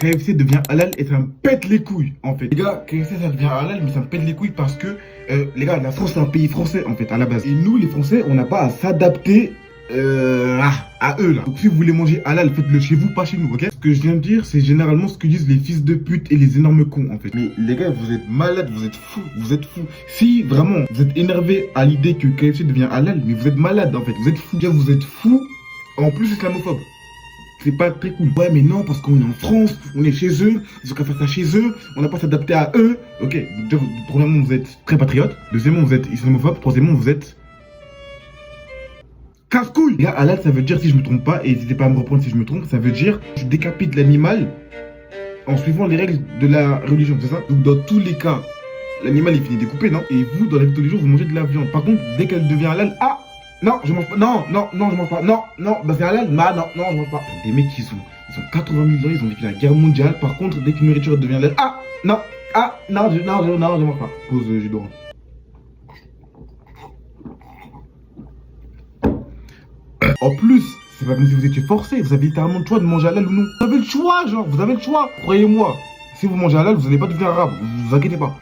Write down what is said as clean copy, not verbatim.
KFC devient halal et ça me pète les couilles en fait. Les gars, KFC ça devient halal mais ça me pète les couilles parce que les gars, la France c'est un pays français en fait à la base. Et nous les Français, on n'a pas à s'adapter à eux là. Donc si vous voulez manger halal, faites-le chez vous, pas chez nous, ok? Ce que je viens de dire, c'est généralement ce que disent les fils de pute et les énormes cons en fait. Mais les gars, vous êtes malades, vous êtes fous, vous êtes fous. Si vraiment vous êtes énervé à l'idée que KFC devient halal, mais vous êtes malades en fait, vous êtes fous. Déjà, vous êtes fous, en plus islamophobe. C'est pas très cool. Ouais, mais non, parce qu'on est en France, on est chez eux, ils ont qu'à faire ça chez eux, on n'a pas à s'adapter à eux. Ok, donc, premièrement, vous êtes très patriote. Deuxièmement, vous êtes islamophobe. Troisièmement, vous êtes casse-couille. Là, halal, ça veut dire, si je me trompe pas, et n'hésitez pas à me reprendre si je me trompe, ça veut dire je décapite l'animal en suivant les règles de la religion, c'est ça? Donc, dans tous les cas, l'animal est fini découpé, non? Et vous, dans la vie de tous les jours, vous mangez de la viande. Par contre, dès qu'elle devient halal, ah! Non, je mange pas. Non, non, non, je mange pas. Non, non, bah c'est halal. Bah non, non, je mange pas. Des mecs qui sont 80 000 ans, ils ont vécu la guerre mondiale. Par contre, dès qu'une nourriture devient halal, ah, non, non, je mange pas. Pause, jus d'orange. En plus, c'est pas comme si vous étiez forcé. Vous avez littéralement le choix de manger halal ou non. Vous avez le choix, genre, vous avez le choix. Croyez-moi, si vous mangez halal, vous n'allez pas devenir arabe. Vous inquiétez pas.